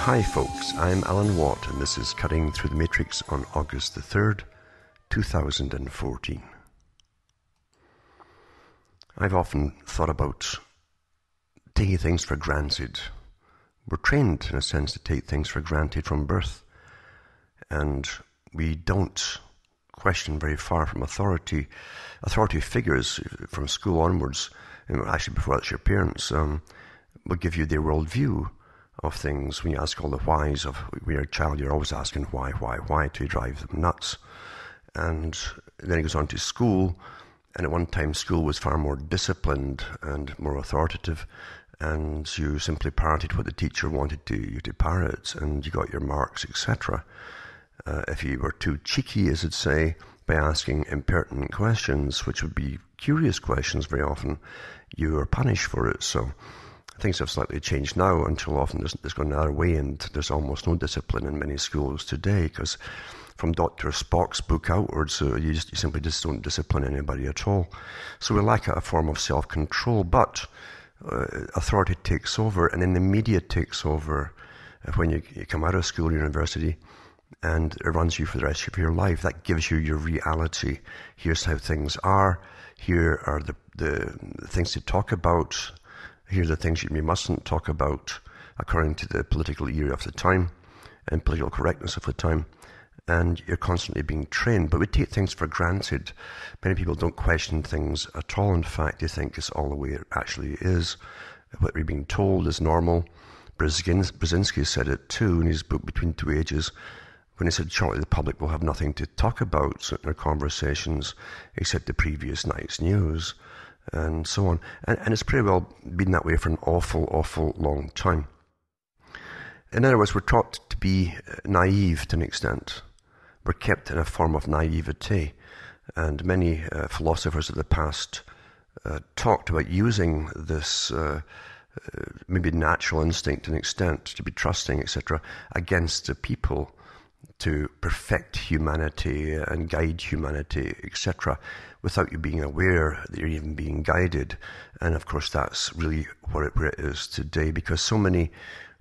Hi folks, I'm Alan Watt and this is Cutting Through the Matrix on August the 3rd, 2014. I've often thought about taking things for granted. We're trained, in a sense, to take things for granted from birth, and we don't question very far from authority figures from school onwards, and actually before that's your parents, will give you their worldview of things. When you ask all the whys of when you're a child, you're always asking why to drive them nuts. And then it goes on to school, and at one time school was far more disciplined and more authoritative, and you simply parroted what the teacher wanted you to parrot, and you got your marks, etc. If you were too cheeky, as it'd say, by asking impertinent questions, which would be curious questions very often, you were punished for it. So things have slightly changed now, until often there's gone another way, and there's almost no discipline in many schools today, because from Dr. Spock's book outwards, you simply just don't discipline anybody at all. So we lack a form of self-control, but authority takes over, and then the media takes over when you come out of school or university, and it runs you for the rest of your life. That gives you your reality. Here's how things are. Here are the things to talk about. Here are the things you mustn't talk about according to the political era of the time and political correctness of the time. And you're constantly being trained. But we take things for granted. Many people don't question things at all. In fact, they think it's all the way it actually is. What we're being told is normal. Brzezinski said it too in his book Between Two Ages, when he said shortly the public will have nothing to talk about in their conversations except the previous night's news, and so on. And it's pretty well been that way for an awful long time. In other words, we're taught to be naive to an extent. We're kept in a form of naivete. And many philosophers of the past talked about using this maybe natural instinct to an extent, to be trusting, etc., against the people, to perfect humanity and guide humanity, etc., without you being aware that you're even being guided. And of course, that's really where it is today, because so many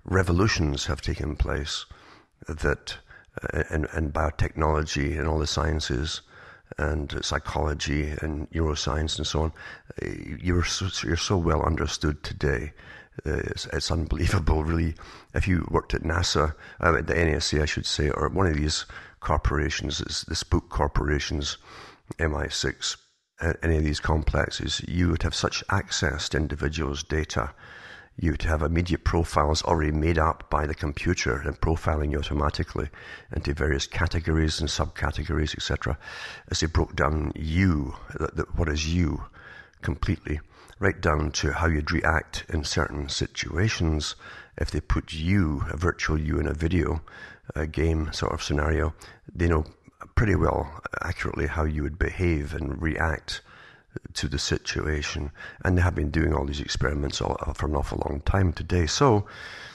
revolutions have taken place that and biotechnology and all the sciences and psychology and neuroscience and so on, you're so well understood today. It's unbelievable, really. If you worked at NASA, at the NSA, I should say, or one of these corporations, the spook corporations, MI6, any of these complexes, you would have such access to individuals' data. You would have immediate profiles already made up by the computer and profiling you automatically into various categories and subcategories, etc., as they broke down you, what is you, completely, right down to how you'd react in certain situations. If they put you, a virtual you, in a video, a game sort of scenario, they know pretty well accurately how you would behave and react to the situation. And they have been doing all these experiments for an awful long time today. So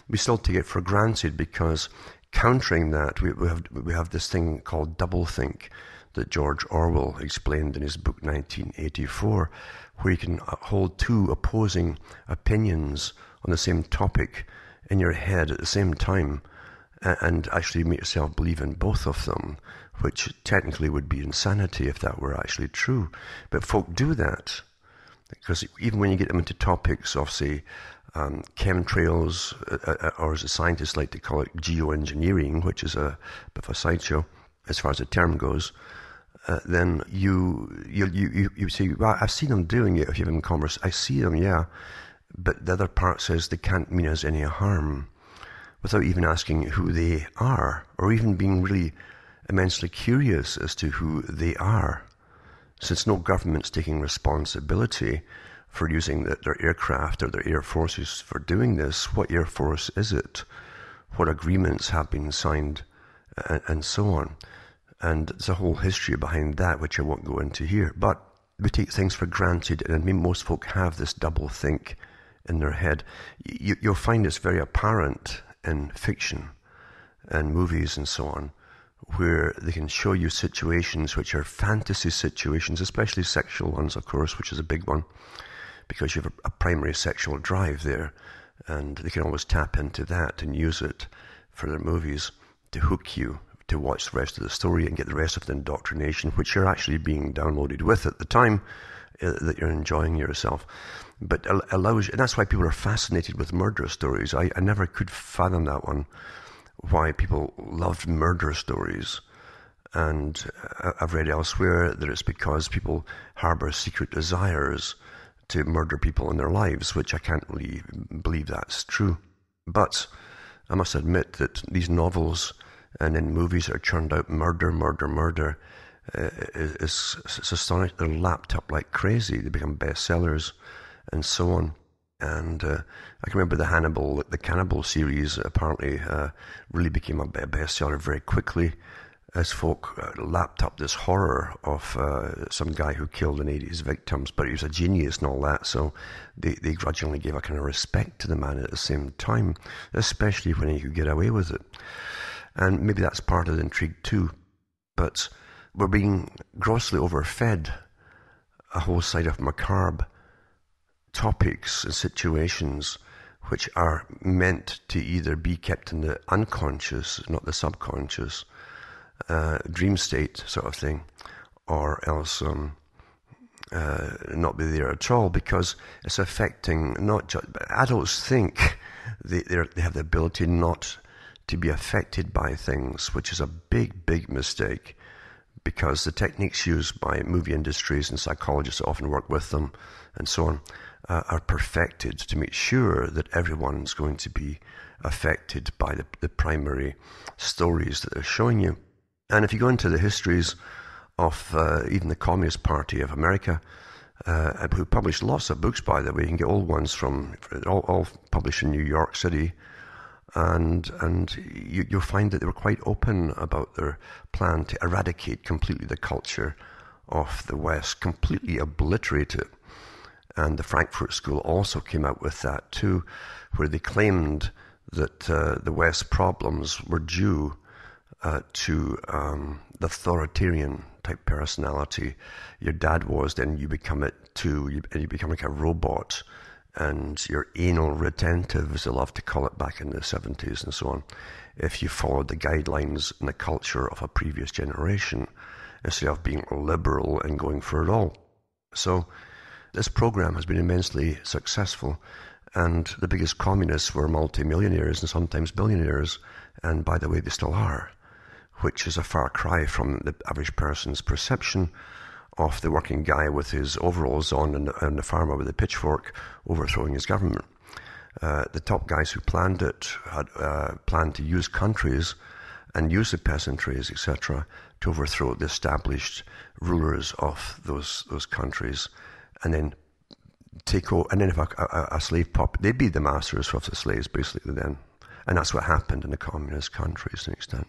we still take it for granted, because countering that, we have this thing called doublethink that George Orwell explained in his book 1984, where you can hold two opposing opinions on the same topic in your head at the same time and actually make yourself believe in both of them, which technically would be insanity if that were actually true. But folk do that, because even when you get them into topics of, say, chemtrails, or as the scientists like to call it, geoengineering, which is a bit of a sideshow as far as the term goes, then you say, well, I've seen them doing it. If you have them converse, I see them, yeah, but the other part says they can't mean us any harm, without even asking who they are, or even being really immensely curious as to who they are. Since no government's taking responsibility for using their aircraft or their air forces for doing this, what air force is it? What agreements have been signed, and so on. And there's a whole history behind that, which I won't go into here. But we take things for granted, and I mean, most folk have this double think in their head. You'll find it's very apparent in fiction and movies and so on, where they can show you situations which are fantasy situations, especially sexual ones, of course, which is a big one, because you have a primary sexual drive there, and they can always tap into that and use it. for their movies to hook you to watch the rest of the story and get the rest of the indoctrination, which you're actually being downloaded with at the time that you're enjoying yourself. But allows you, and that's why people are fascinated with murder stories. I never could fathom that one, why people loved murder stories. And I've read elsewhere that it's because people harbor secret desires to murder people in their lives, which I can't really believe that's true. But I must admit that these novels and in movies that are churned out murder, is astonishing. They're lapped up like crazy. They become bestsellers and so on. And I can remember the Cannibal series apparently really became a bestseller very quickly as folk lapped up this horror of some guy who killed and ate his victims, but he was a genius and all that, so they grudgingly gave a kind of respect to the man at the same time, especially when he could get away with it. And maybe that's part of the intrigue too. But we're being grossly overfed a whole side of macabre topics and situations which are meant to either be kept in the unconscious, not the subconscious, dream state sort of thing, or else not be there at all, because it's affecting not just adults. Think they have the ability not to be affected by things, which is a big mistake, because the techniques used by movie industries and psychologists that often work with them and so on are perfected to make sure that everyone's going to be affected by the primary stories that they're showing you. And if you go into the histories of even the Communist Party of America, who published lots of books, by the way, you can get old ones from all published in New York City, and you'll find that they were quite open about their plan to eradicate completely the culture of the West, completely obliterate it. And the Frankfurt School also came out with that too, where they claimed that the West's problems were due to the authoritarian type personality your dad was, then you become it too, and you become like a robot, and you're anal retentive, as they love to call it back in the 70s and so on, if you followed the guidelines and the culture of a previous generation, instead of being liberal and going for it all. So this program has been immensely successful, and the biggest communists were multimillionaires and sometimes billionaires, and by the way, they still are, which is a far cry from the average person's perception of the working guy with his overalls on and the farmer with a pitchfork overthrowing his government. The top guys who planned it had planned to use countries and use the peasantries, etc., to overthrow the established rulers of those countries, and then take over. And then if a slave pup, they'd be the masters of the slaves, basically, then. And that's what happened in the communist countries to an extent.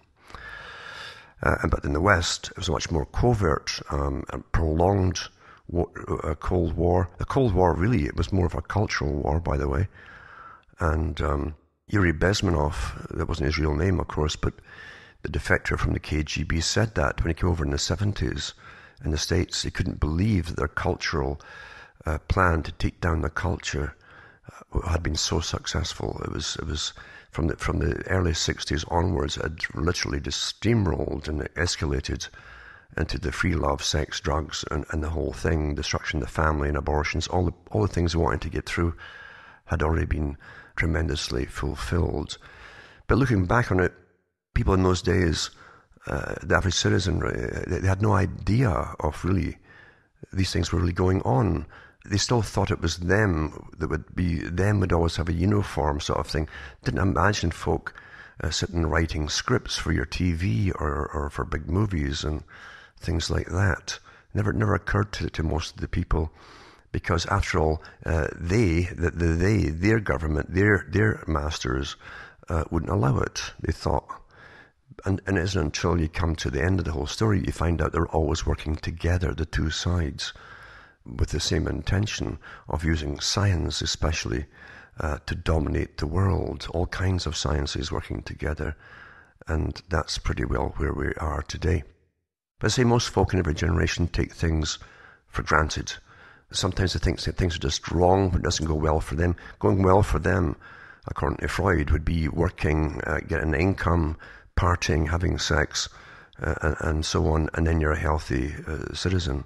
But in the West, it was a much more covert and prolonged Cold War. The Cold War, really, it was more of a cultural war, by the way. And Yuri Bezmenov, that wasn't his real name, of course, but the defector from the KGB said that when he came over in the 70s in the States. He couldn't believe that their cultural plan to take down the culture had been so successful. It was from the early 60s onwards, it had literally just steamrolled and escalated into the free love, sex, drugs, and the whole thing, destruction of the family and abortions, all the things they wanted to get through had already been tremendously fulfilled. But looking back on it, people in those days, the average citizen, they had no idea of really these things were really going on. They still thought it was them would always have a uniform sort of thing. Didn't imagine folk sitting writing scripts for your TV or for big movies and things like that. Never occurred to most of the people, because after all, their government, their masters wouldn't allow it, they thought. And it isn't until you come to the end of the whole story you find out they're always working together, the two sides, with the same intention of using science especially to dominate the world, all kinds of sciences working together. And that's pretty well where we are today. But I say most folk in every generation take things for granted. Sometimes they think that things are just wrong, but it doesn't go well for them. Going well for them according to Freud, would be working, getting an income, partying, having sex, and so on, and then you're a healthy citizen.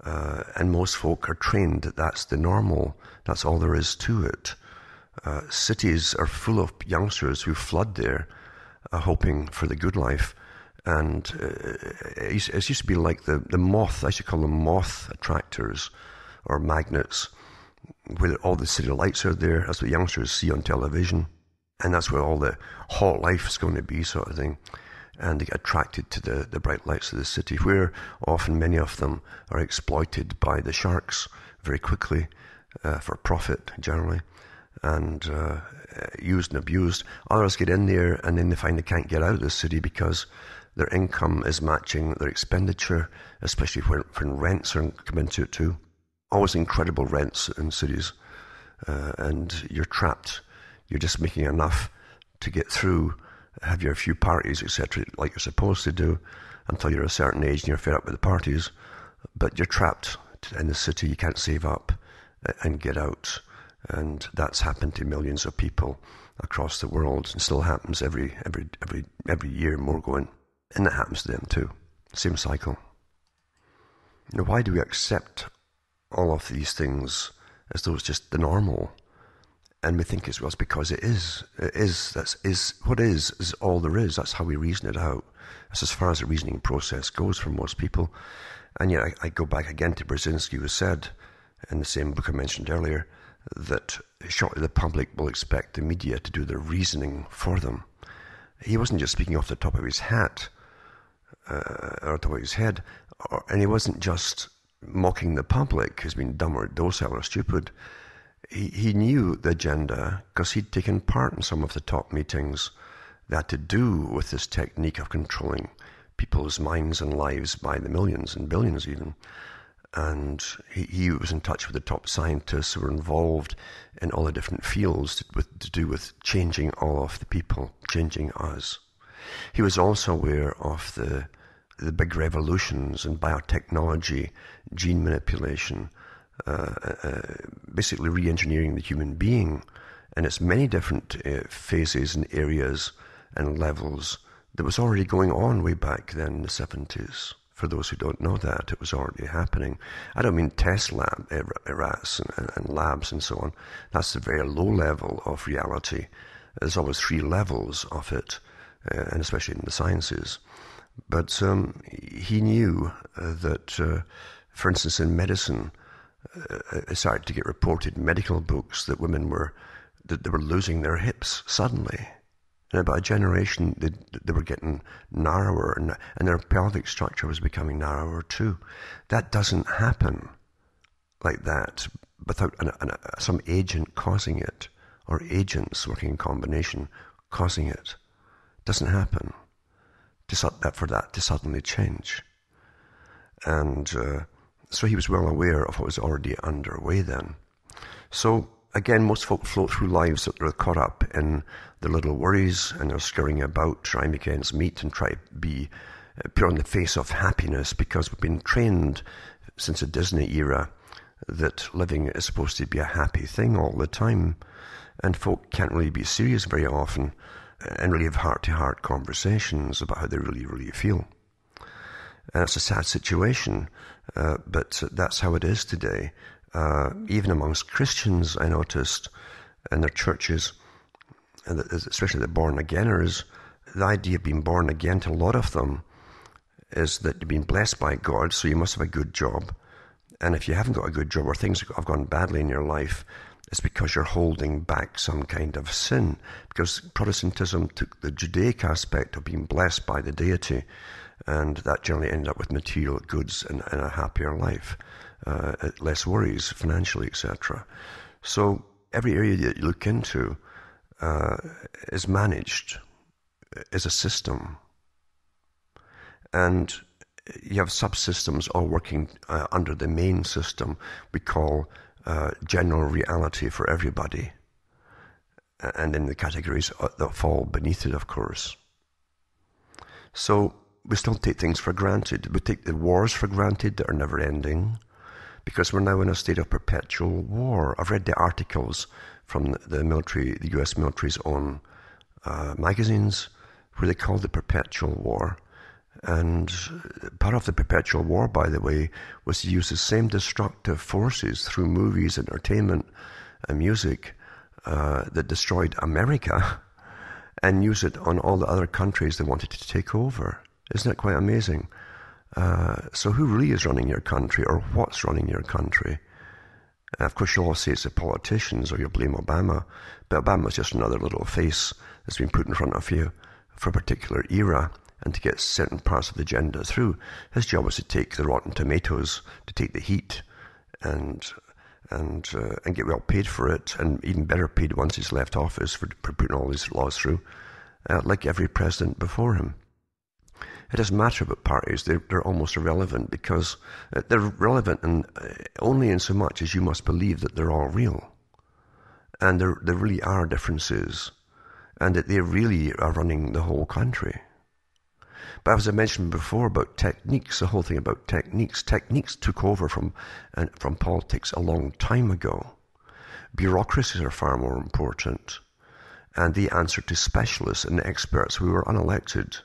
And most folk are trained that that's the normal. That's all there is to it. Cities are full of youngsters who flood there, hoping for the good life. And it used to be like the moth, I should call them moth attractors or magnets, where all the city lights are there. That's what youngsters see on television. And that's where all the hot life is going to be, sort of thing. And they get attracted to the bright lights of the city, where often many of them are exploited by the sharks very quickly for profit, generally, and used and abused. Others get in there and then they find they can't get out of the city because their income is matching their expenditure, especially when rents are come into it too. Always incredible rents in cities, and you're trapped. You're just making enough to get through, have your few parties, etc., like you're supposed to do, until you're a certain age and you're fed up with the parties. But you're trapped in the city. You can't save up and get out. And that's happened to millions of people across the world, and still happens every year, more going. And that happens to them too. Same cycle. Now, why do we accept all of these things as though it's just the normal? And we think it's because it is. It is. What is all there is. That's how we reason it out. That's as far as the reasoning process goes for most people. And yet I go back again to Brzezinski, who said in the same book I mentioned earlier that shortly the public will expect the media to do the reasoning for them. He wasn't just speaking off the top of his hat or top of his head, and he wasn't just mocking the public as being dumb or docile or stupid. He knew the agenda because he'd taken part in some of the top meetings that had to do with this technique of controlling people's minds and lives by the millions and billions even. And he was in touch with the top scientists who were involved in all the different fields to do with changing all of the people, changing us. He was also aware of the big revolutions in biotechnology, gene manipulation, basically re-engineering the human being and its many different phases and areas and levels that was already going on way back then in the 70s. For those who don't know that, it was already happening. I don't mean test lab, rats and labs and so on. That's the very low level of reality. There's always 3 levels of it, and especially in the sciences. But he knew that, for instance, in medicine, it started to get reported in medical books that women were losing their hips suddenly. In about a generation, they were getting narrower, and their pelvic structure was becoming narrower too. That doesn't happen like that without some agent causing it, or agents working in combination causing it. It doesn't happen for that to suddenly change. And so he was well aware of what was already underway then. So again, most folk float through lives that they're caught up in their little worries, and they're scurrying about, trying to make ends meet and try to be put on the face of happiness, because we've been trained since the Disney era that living is supposed to be a happy thing all the time, and folk can't really be serious very often and really have heart-to-heart conversations about how they really, really feel. And it's a sad situation, but that's how it is today. Even amongst Christians, I noticed, in their churches, and especially the born-againers, the idea of being born again to a lot of them is that you've been blessed by God, so you must have a good job. And if you haven't got a good job, or things have gone badly in your life, it's because you're holding back some kind of sin. Because Protestantism took the Judaic aspect of being blessed by the deity, and that generally ended up with material goods and a happier life. Less worries financially, etc. So every area that you look into is managed, is a system. And you have subsystems all working under the main system we call general reality for everybody. And then the categories that fall beneath it, of course. So we still take things for granted. We take the wars for granted that are never ending, because we're now in a state of perpetual war. I've read the articles from the US military's own magazines, where they called the Perpetual War. And part of the Perpetual War, by the way, was to use the same destructive forces through movies, entertainment, and music that destroyed America, and use it on all the other countries they wanted to take over. Isn't that quite amazing? So who really is running your country, or what's running your country? Of course, you'll all say it's the politicians, or you'll blame Obama, but Obama's just another little face that's been put in front of you for a particular era, and to get certain parts of the agenda through. His job was to take the rotten tomatoes, to take the heat, and get well paid for it, and even better paid once he's left office for putting all these laws through, like every president before him. It doesn't matter about parties, they're almost irrelevant, because they're relevant only in so much as you must believe that they're all real. And there really are differences, and that they really are running the whole country. But as I mentioned before about techniques, the whole thing about techniques took over from politics a long time ago. Bureaucracies are far more important, and they answer to specialists and experts who are unelected,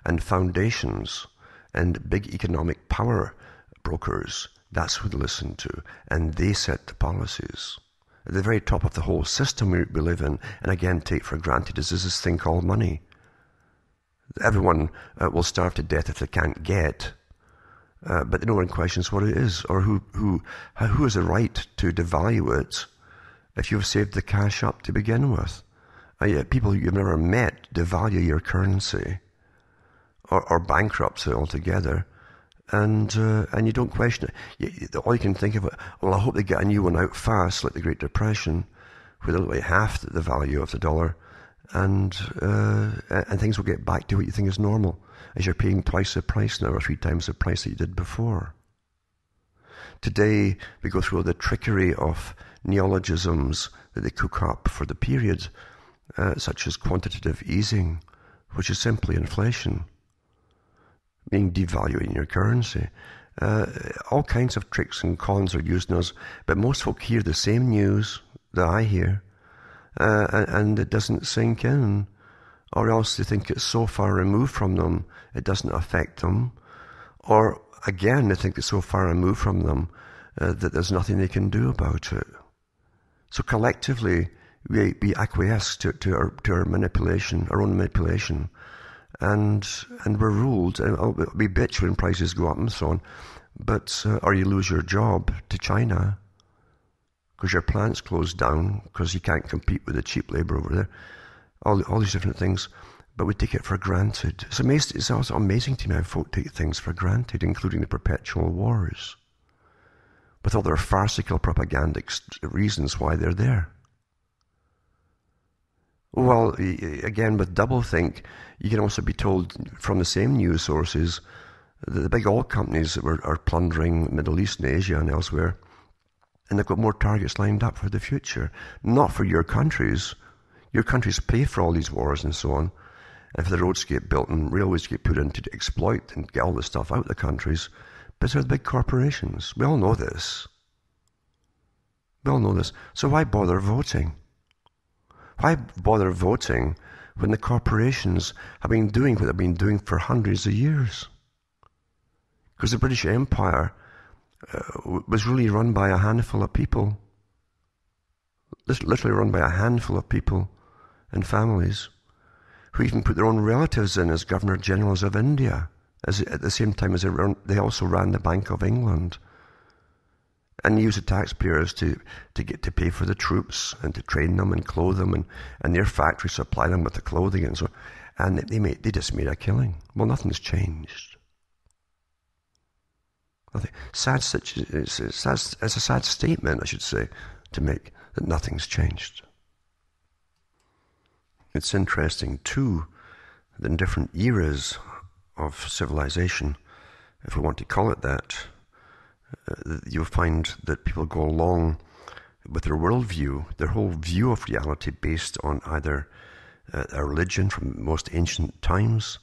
and foundations and big economic power brokers. That's who they listen to, and they set the policies. At the very top of the whole system we live in, and again take for granted, is this thing called money. Everyone will starve to death if they can't get, but no one questions what it is, or who has the right to devalue it if you've saved the cash up to begin with. People you've never met devalue your currency, or bankrupt it altogether, and you don't question it. All you can think of it, well, I hope they get a new one out fast, like the Great Depression, where they'll like half the value of the dollar, and things will get back to what you think is normal, as you're paying twice the price now, or 3 times the price that you did before. Today, we go through all the trickery of neologisms that they cook up for the period, such as quantitative easing, which is simply inflation, meaning devaluing your currency. All kinds of tricks and cons are used in us, but most folk hear the same news that I hear, and it doesn't sink in, or else they think it's so far removed from them it doesn't affect them, or again they think it's so far removed from them that there's nothing they can do about it. So collectively we acquiesce to our manipulation, our own manipulation, and we're ruled, and we bitch when prices go up and so on, but or you lose your job to China because your plant's closed down because you can't compete with the cheap labor over there. All these different things, but we take it for granted. It's amazing. It's also amazing to me how folk take things for granted, including the perpetual wars, with all their farcical propagandic reasons why they're there. Well, again, with doublethink, you can also be told from the same news sources that the big oil companies that are plundering the Middle East and Asia and elsewhere, and they've got more targets lined up for the future. Not for your countries. Your countries pay for all these wars and so on. And if the roads get built and railways get put in to exploit and get all this stuff out of the countries, but they're the big corporations. We all know this. We all know this. So why bother voting? Why bother voting when the corporations have been doing what they've been doing for hundreds of years? Because the British Empire was really run by a handful of people. Literally run by a handful of people and families who even put their own relatives in as Governor Generals of India, at the same time as they also ran the Bank of England, and used the taxpayers to get to pay for the troops and to train them and clothe them, and their factories supply them with the clothing and so on. And they just made a killing. Well, nothing's changed. Nothing. It's a sad statement, I should say, to make, that nothing's changed. It's interesting too that in different eras of civilization, if we want to call it that, you'll find that people go along with their worldview, their whole view of reality based on either a religion from most ancient times,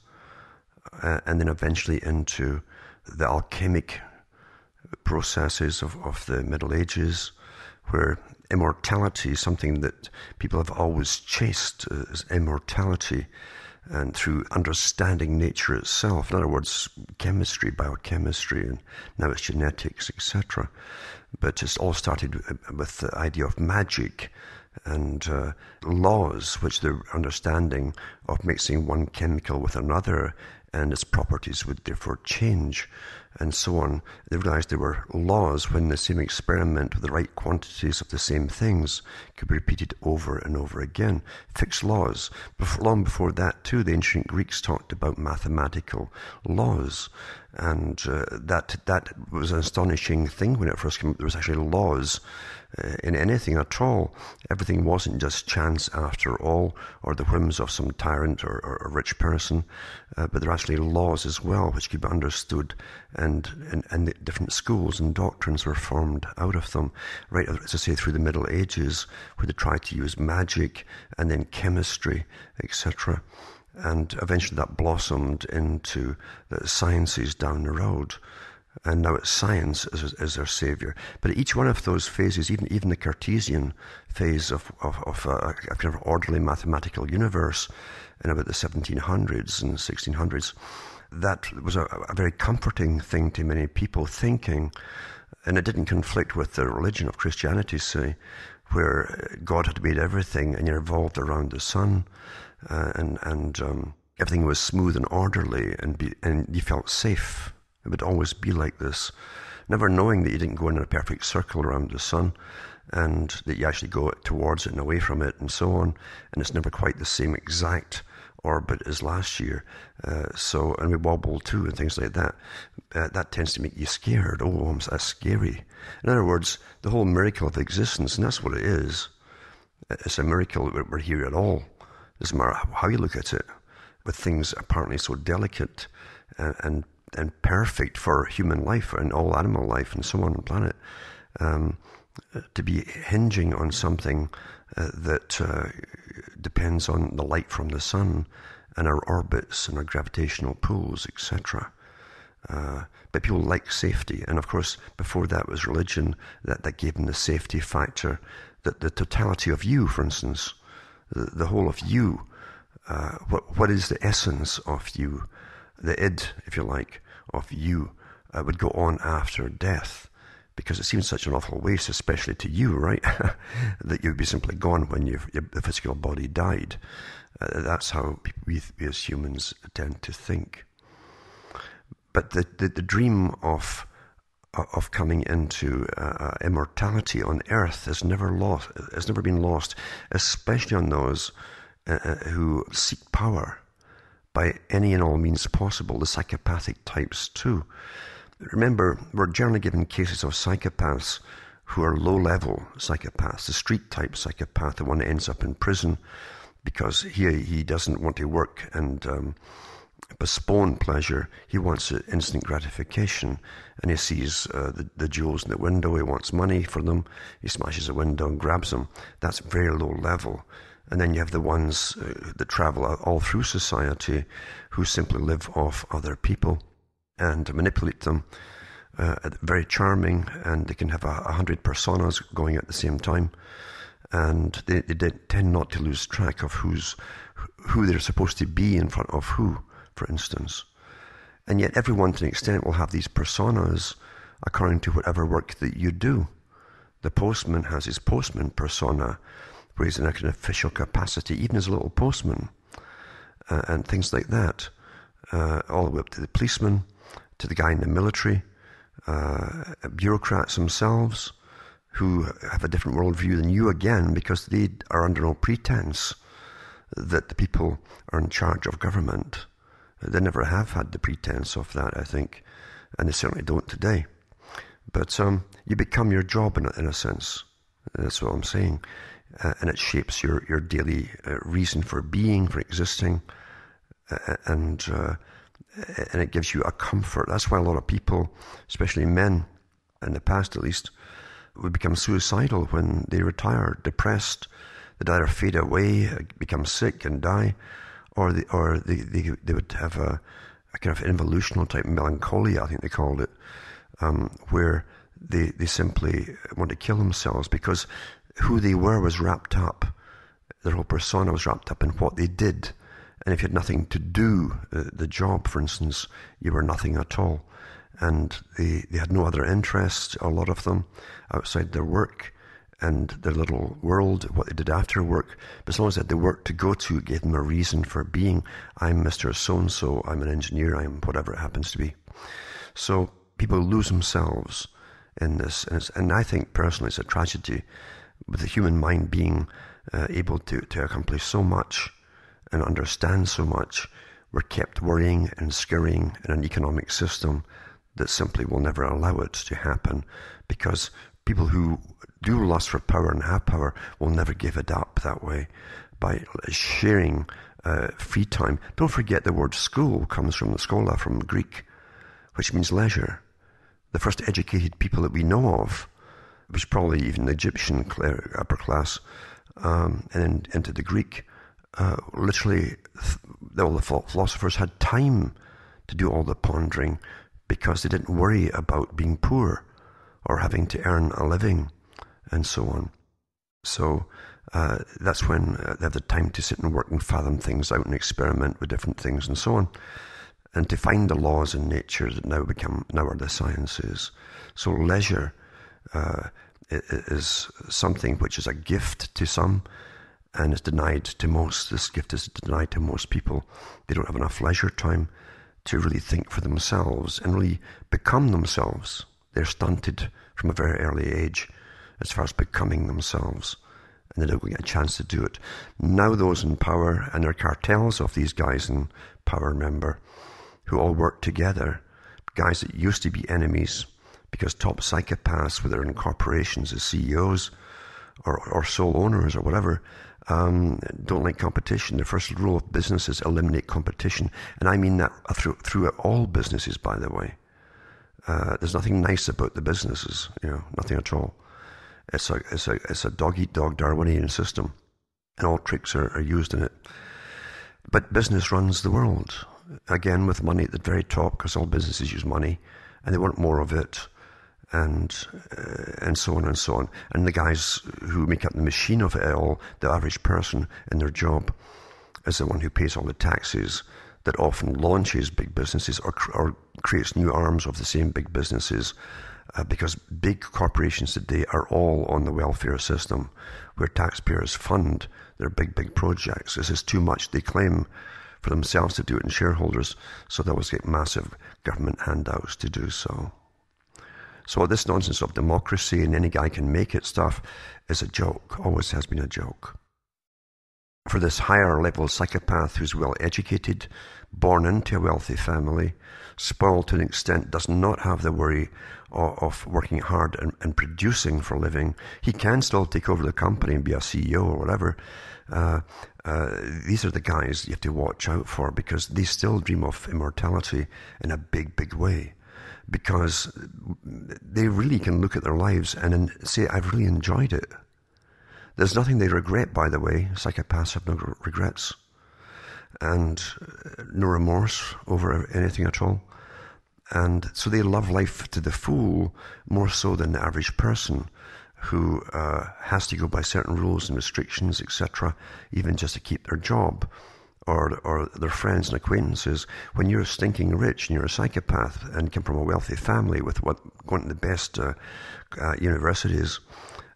and then eventually into the alchemic processes of the Middle Ages, where immortality, something that people have always chased, is immortality, and through understanding nature itself. In other words, chemistry, biochemistry, and now it's genetics, etc. But it's all started with the idea of magic and laws, which they're understanding of mixing one chemical with another, and its properties would therefore change, and so on. They realized there were laws when the same experiment with the right quantities of the same things could be repeated over and over again. Fixed laws. Long before that too, the ancient Greeks talked about mathematical laws, and that was an astonishing thing when it first came up. There was actually laws in anything at all. Everything wasn't just chance after all, or the whims of some tyrant or a rich person, but there are actually laws as well which could be understood, and the different schools and doctrines were formed out of them, right, as I say, through the Middle Ages, where they tried to use magic and then chemistry, etc. And eventually that blossomed into the sciences down the road. And now it's science as their savior. But at each one of those phases, even the Cartesian phase of a kind of orderly mathematical universe in about the 1700s and 1600s, that was a very comforting thing to many people thinking, and it didn't conflict with the religion of Christianity, say, where God had made everything and it revolved around the sun, and everything was smooth and orderly, and you felt safe. It would always be like this, never knowing that you didn't go in a perfect circle around the sun, and that you actually go towards it and away from it, and so on, and it's never quite the same exact orbit as last year. And we wobble too, and things like that. That tends to make you scared. Oh, that's scary. In other words, the whole miracle of existence, and that's what it is. It's a miracle that we're here at all. It doesn't matter how you look at it, with things apparently so delicate and perfect for human life and all animal life and so on the planet, to be hinging on something that depends on the light from the sun and our orbits and our gravitational pulls, etc. But people like safety, and of course before that was religion that gave them the safety factor, that the totality of you, for instance, the whole of you, what is the essence of you, the id, if you like, of you, would go on after death, because it seems such an awful waste, especially to you, right? That you'd be simply gone when the physical body died. That's how we as humans tend to think. But the dream of coming into immortality on earth has never been lost, especially on those who seek power by any and all means possible, the psychopathic types too. Remember, we're generally given cases of psychopaths who are low-level psychopaths, the street-type psychopath, the one that ends up in prison because he doesn't want to work and postpone pleasure. He wants instant gratification, and he sees the jewels in the window. He wants money for them. He smashes the window and grabs them. That's very low level. And then you have the ones that travel all through society who simply live off other people and manipulate them. Very charming, and they can have 100 personas going at the same time. And they tend not to lose track of who they're supposed to be in front of who, for instance. And yet everyone to an extent will have these personas according to whatever work that you do. The postman has his postman persona, where he's in an official capacity, even as a little postman, and things like that, all the way up to the policeman, to the guy in the military, bureaucrats themselves, who have a different worldview than you again, because they are under no pretense that the people are in charge of government. They never have had the pretense of that, I think, and they certainly don't today. But you become your job in a sense. That's what I'm saying. And it shapes your daily reason for being, for existing, and it gives you a comfort. That's why a lot of people, especially men, in the past at least, would become suicidal when they retire, depressed. They'd either fade away, become sick and die, or they would have a kind of involutional type melancholia, I think they called it, where they simply want to kill themselves, because who they were was wrapped up. Their whole persona was wrapped up in what they did. And if you had nothing to do, the job, for instance, you were nothing at all. And they had no other interest, a lot of them, outside their work and their little world, what they did after work. But as long as they had the work to go to, it gave them a reason for being. I'm Mr. So-and-so, I'm an engineer, I'm whatever it happens to be. So people lose themselves in this. And I think personally it's a tragedy with the human mind being able to accomplish so much and understand so much. We're kept worrying and scurrying in an economic system that simply will never allow it to happen, because people who do lust for power and have power will never give it up that way by sharing free time. Don't forget the word school comes from the schola, from Greek, which means leisure. The first educated people that we know of, which probably even the Egyptian upper class, and then into the Greek, literally all the philosophers had time to do all the pondering, because they didn't worry about being poor or having to earn a living and so on. So that's when they have the time to sit and work and fathom things out and experiment with different things and so on, and to find the laws in nature that now are the sciences. So leisure is something which is a gift to some and is denied to most. This gift is denied to most people. They don't have enough leisure time to really think for themselves and really become themselves. They're stunted from a very early age as far as becoming themselves, and they don't get a chance to do it. Now those in power, and there are cartels of these guys in power, remember, who all work together, guys that used to be enemies, because top psychopaths, whether in corporations as CEOs or sole owners or whatever, don't like competition. The first rule of business is eliminate competition. And I mean that through all businesses, by the way. There's nothing nice about the businesses, nothing at all. It's a dog-eat-dog Darwinian system, and all tricks are used in it. But business runs the world, again with money at the very top, because all businesses use money, and they want more of it, and so on and so on. And the guys who make up the machine of it all, the average person in their job, is the one who pays all the taxes, that often launches big businesses or creates new arms of the same big businesses, because big corporations today are all on the welfare system, where taxpayers fund their big projects. This is too much, they claim, for themselves to do it, and shareholders, so they always get massive government handouts to do so. So this nonsense of democracy and any guy can make it stuff is a joke, always has been a joke. For this higher level psychopath who's well educated, born into a wealthy family, spoiled to an extent, does not have the worry of working hard and producing for a living. He can still take over the company and be a CEO or whatever. These are the guys you have to watch out for, because they still dream of immortality in a big way. Because they really can look at their lives and say, I've really enjoyed it. There's nothing they regret, by the way. Psychopaths have no regrets and no remorse over anything at all. And so they love life to the full, more so than the average person who has to go by certain rules and restrictions, etc., even just to keep their job or their friends and acquaintances. When you're stinking rich and you're a psychopath and come from a wealthy family with going to the best universities,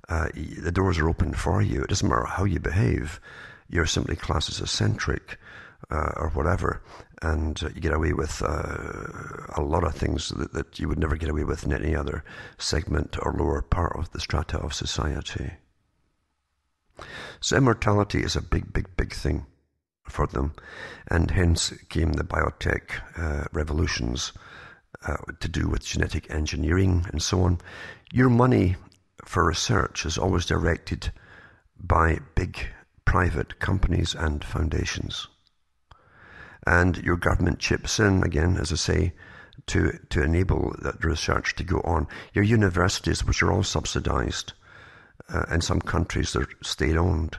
the doors are open for you. It doesn't matter how you behave. You're simply classed as eccentric or whatever, and you get away with a lot of things that you would never get away with in any other segment or lower part of the strata of society. So immortality is a big thing for them, and hence came the biotech revolutions to do with genetic engineering and so on. Your money for research is always directed by big private companies and foundations. And your government chips in, again, as I say, to enable that research to go on. Your universities, which are all subsidized, in some countries they're state-owned,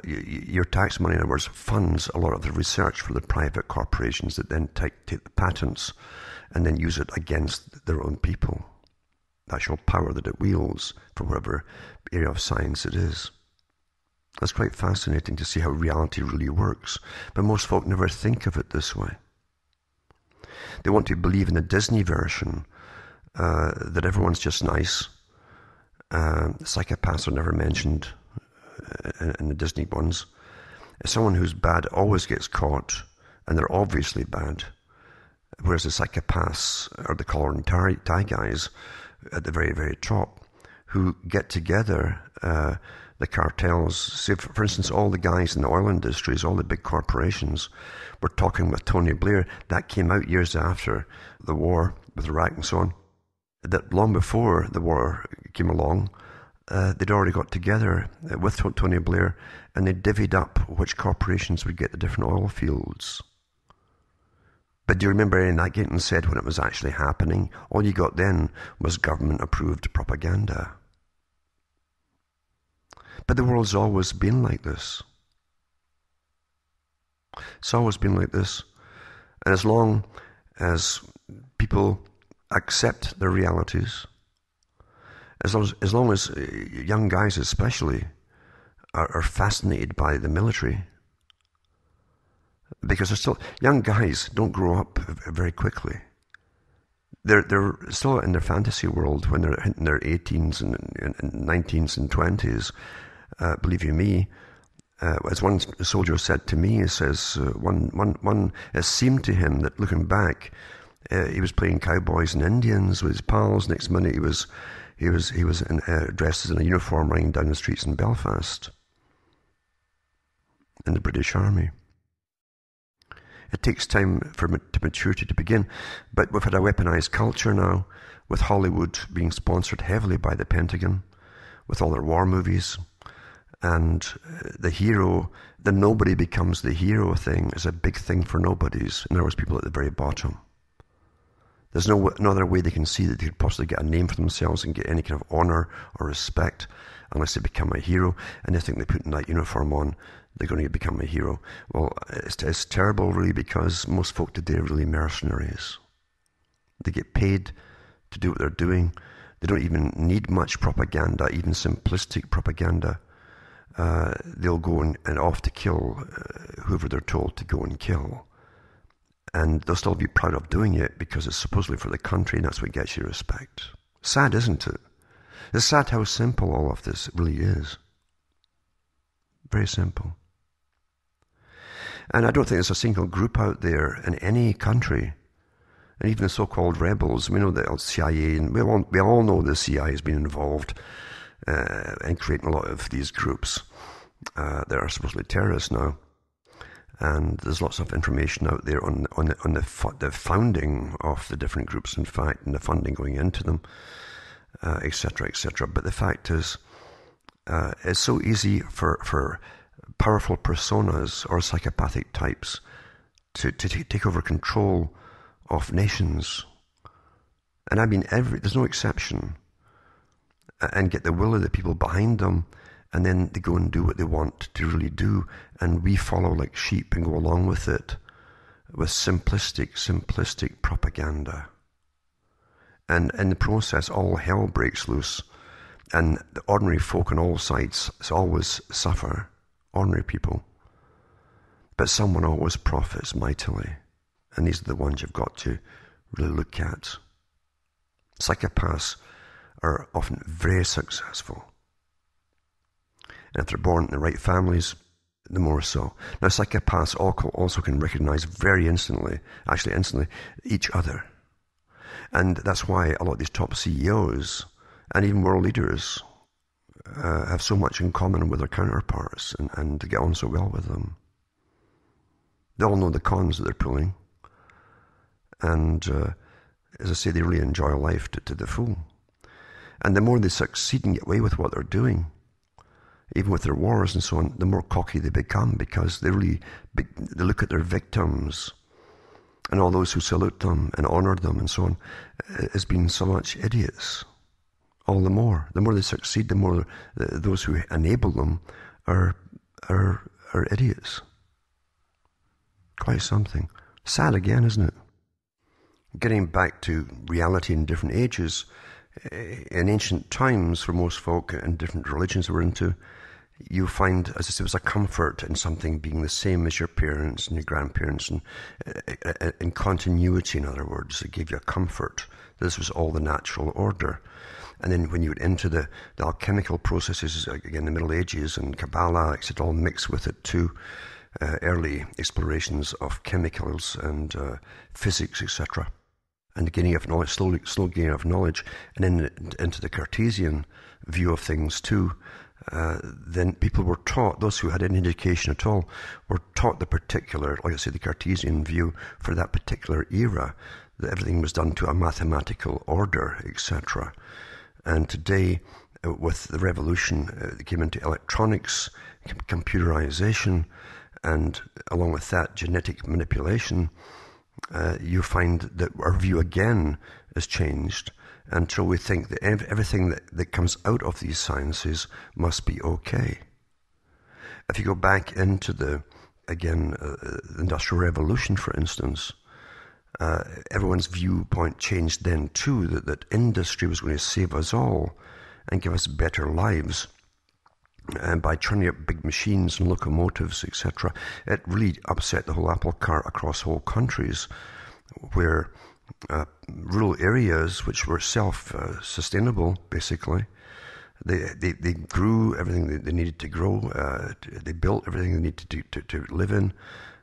your tax money, in other words, funds a lot of the research for the private corporations that then take the patents and then use it against their own people. the actual power that it wields for whatever area of science it is. It's quite fascinating to see how reality really works, but most folk never think of it this way. They want to believe in the Disney version, that everyone's just nice. Psychopaths are never mentioned in the Disney ones. Someone who's bad always gets caught, and they're obviously bad. Whereas the psychopaths are the collar and tie guys at the very, very top who get together, the cartels. Say, for instance, all the guys in the oil industries, all the big corporations were talking with Tony Blair. That came out years after the war with Iraq and so on. That long before the war came along, they'd already got together with Tony Blair and they divvied up which corporations would get the different oil fields. But do you remember any of that getting said when it was actually happening? All you got then was government-approved propaganda. But the world's always been like this. It's always been like this. And as long as people accept their realities, as long as young guys especially are fascinated by the military, because they're still, young guys don't grow up very quickly. They're still in their fantasy world when they're in their 18s and 19s and 20s. Believe you me, as one soldier said to me, he says, it seemed to him that looking back, he was playing cowboys and Indians with his pals. Next minute he was dressed as in a uniform running down the streets in Belfast in the British Army. It takes time for maturity to begin, but we've had a weaponized culture now, with Hollywood being sponsored heavily by the Pentagon, with all their war movies, and the hero, the nobody becomes the hero thing is a big thing for nobodies. In other words, people at the very bottom. There's no other way they can see that they could possibly get a name for themselves and get any kind of honor or respect unless they become a hero, and they think they put that uniform on, they're going to become a hero. Well, it's terrible really, because most folk today are really mercenaries. They get paid to do what they're doing. They don't even need much propaganda, even simplistic propaganda. They'll go and off to kill whoever they're told to go and kill. And they'll still be proud of doing it because it's supposedly for the country, and that's what gets you respect. Sad, isn't it? It's sad how simple all of this really is. Very simple. And I don't think there's a single group out there in any country, and even the so-called rebels, we know the CIA, and we all know the CIA has been involved in creating a lot of these groups that are supposedly terrorists now. And there's lots of information out there on the founding of the different groups, in fact, and the funding going into them, etc., etc. But the fact is, it's so easy for powerful personas or psychopathic types to take over control of nations. And I mean, there's no exception. And get the will of the people behind them, and then they go and do what they want to really do, and we follow like sheep and go along with it, with simplistic propaganda. And in the process, all hell breaks loose, and the ordinary folk on all sides always suffer, ordinary people. But someone always profits mightily, and these are the ones you've got to really look at. Psychopaths are often very successful. And if they're born in the right families, the more so. Now, psychopaths also can recognize very instantly, each other. And that's why a lot of these top CEOs and even world leaders have so much in common with their counterparts and to get on so well with them. They all know the cons that they're pulling. And as I say, they really enjoy life to the full. And the more they succeed and get away with what they're doing, even with their wars and so on, the more cocky they become, because they look at their victims and all those who salute them and honor them and so on as being so much idiots. All the more they succeed, the more those who enable them are idiots. Quite something. Sad again, isn't it? Getting back to reality in different ages, in ancient times, for most folk and different religions were into, you find, as I said, there was a comfort in something being the same as your parents and your grandparents, and in continuity, in other words, it gave you a comfort. This was all the natural order. And then when you went into the alchemical processes, again, the Middle Ages and Kabbalah, it all mixed with it too. Early explorations of chemicals and physics, etc. And the gaining of knowledge, slow gaining of knowledge, and then into the Cartesian view of things too. Then people were taught, those who had any education at all, were taught the particular, like I say, the Cartesian view for that particular era, that everything was done to a mathematical order, etc. And today, with the revolution that came into electronics, computerization, and along with that, genetic manipulation, you find that our view again has changed until we think that everything that comes out of these sciences must be okay. If you go back into the Industrial Revolution, for instance, everyone's viewpoint changed then too, that industry was going to save us all and give us better lives. And by turning up big machines and locomotives, etc., it really upset the whole apple cart across whole countries, where rural areas, which were self-sustainable, basically, they grew everything they needed to grow. They built everything they needed to live in.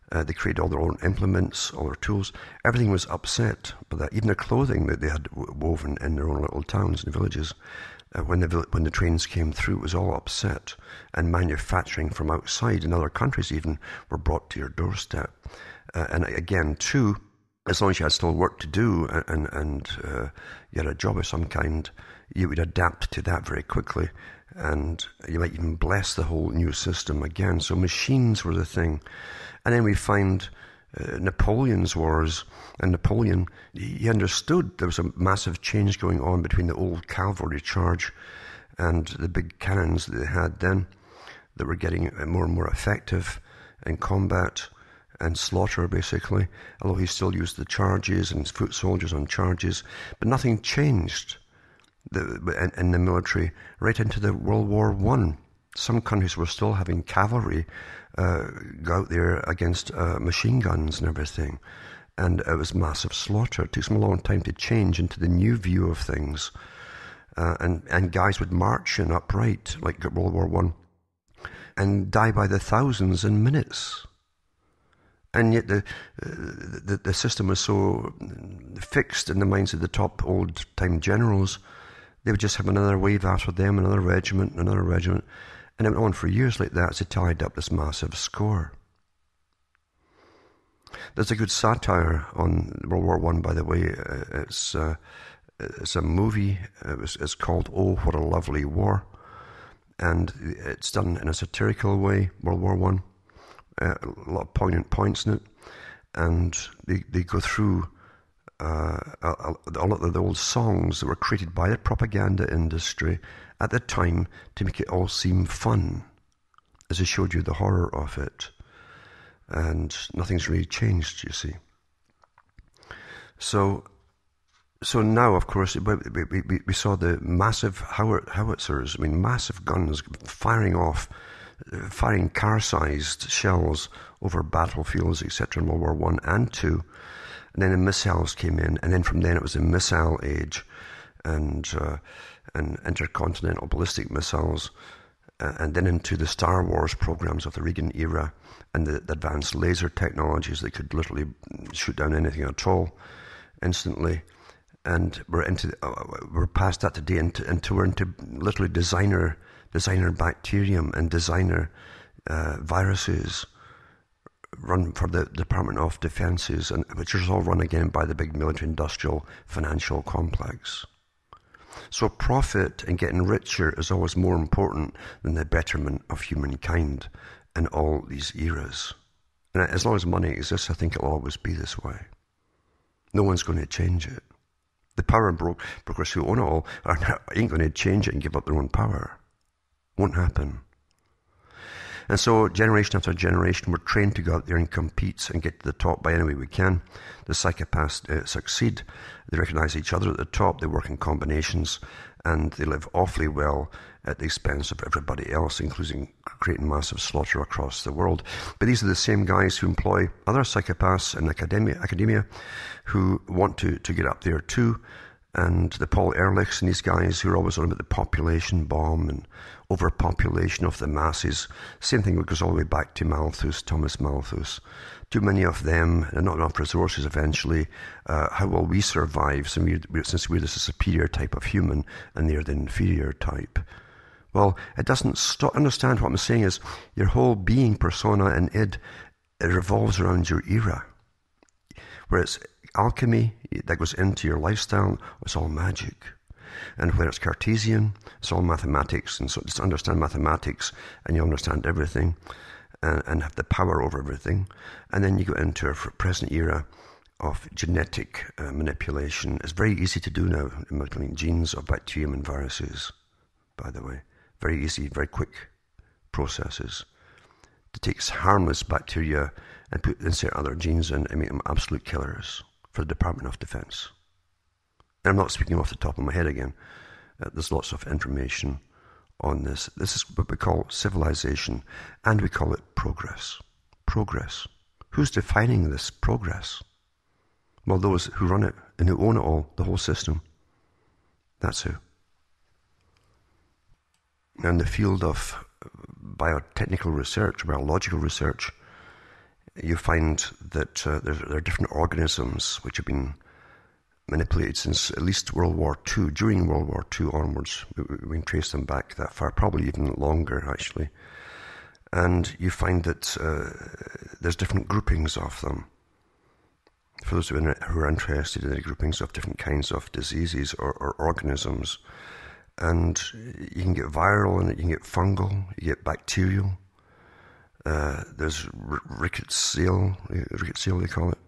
They created all their own implements, all their tools. Everything was upset by that. Even their clothing that they had woven in their own little towns and villages. When the trains came through, it was all upset, and manufacturing from outside in other countries even were brought to your doorstep. And again, too, as long as you had still work to do and you had a job of some kind, you would adapt to that very quickly, and you might even bless the whole new system again. So machines were the thing. And then we find Napoleon's wars, and Napoleon, he understood there was a massive change going on between the old cavalry charge and the big cannons that they had then, that were getting more and more effective in combat and slaughter, basically, although he still used the charges and foot soldiers on charges, but nothing changed in the military right into the World War I. Some countries were still having cavalry go out there against machine guns and everything. And it was massive slaughter. It took them a long time to change into the new view of things. And guys would march in upright, like World War I, and die by the thousands in minutes. And yet the system was so fixed in the minds of the top old-time generals, they would just have another wave after them, another regiment. And it went on for years like that as they tallied up this massive score. There's a good satire on World War I, by the way. It's a movie. It's called Oh, What a Lovely War. And it's done in a satirical way, World War I. A lot of poignant points in it. And they go through a lot of the old songs that were created by the propaganda industry at the time to make it all seem fun, as I showed you the horror of it. And nothing's really changed, you see. So now, of course, we saw the massive howitzers, massive guns firing car-sized shells over battlefields, etc., in World War I and II. And then the missiles came in, and then from then it was the missile age, and intercontinental ballistic missiles, and then into the Star Wars programs of the Reagan era, and the advanced laser technologies that could literally shoot down anything at all instantly. And we're past that today, until we're into literally designer bacterium and designer viruses run for the Department of Defenses, and which is all run again by the big military industrial financial complex. So profit and getting richer is always more important than the betterment of humankind in all these eras. And as long as money exists, I think it'll always be this way. No one's going to change it. The power brokers who own it all ain't going to change it and give up their own power. Won't happen. And so generation after generation, we're trained to go out there and compete and get to the top by any way we can. The psychopaths succeed. They recognize each other at the top. They work in combinations, and they live awfully well at the expense of everybody else, including creating massive slaughter across the world. But these are the same guys who employ other psychopaths in academia who want to get up there too. And the Paul Ehrlichs and these guys who are always on about the population bomb and overpopulation of the masses. Same thing goes all the way back to Malthus, Thomas Malthus. Too many of them and not enough resources eventually. How will we survive since we're the superior type of human and they're the inferior type? Well, it doesn't stop. Understand what I'm saying is your whole being, persona, and id, it revolves around your era. Whereas alchemy that goes into your lifestyle, it's all magic. And where it's Cartesian, it's all mathematics. And so just understand mathematics and you'll understand everything and have the power over everything. And then you go into a present era of genetic manipulation. It's very easy to do now, manipulating genes of bacterium and viruses, by the way. Very easy, very quick processes to take harmless bacteria and insert other genes in and make them absolute killers for the Department of Defense. And I'm not speaking off the top of my head again. There's lots of information on this. This is what we call civilization, and we call it progress. Progress. Who's defining this progress? Well, those who run it and who own it all, the whole system. That's who. Now, in the field of biotechnical research, biological research, you find that there are different organisms which have been manipulated since at least World War II, during World War II onwards. We can trace them back that far, probably even longer, actually. And you find that there's different groupings of them. For those who are interested in the groupings of different kinds of diseases or organisms, and you can get viral in it, you can get fungal, you get bacterial. There's rickettsial they call it,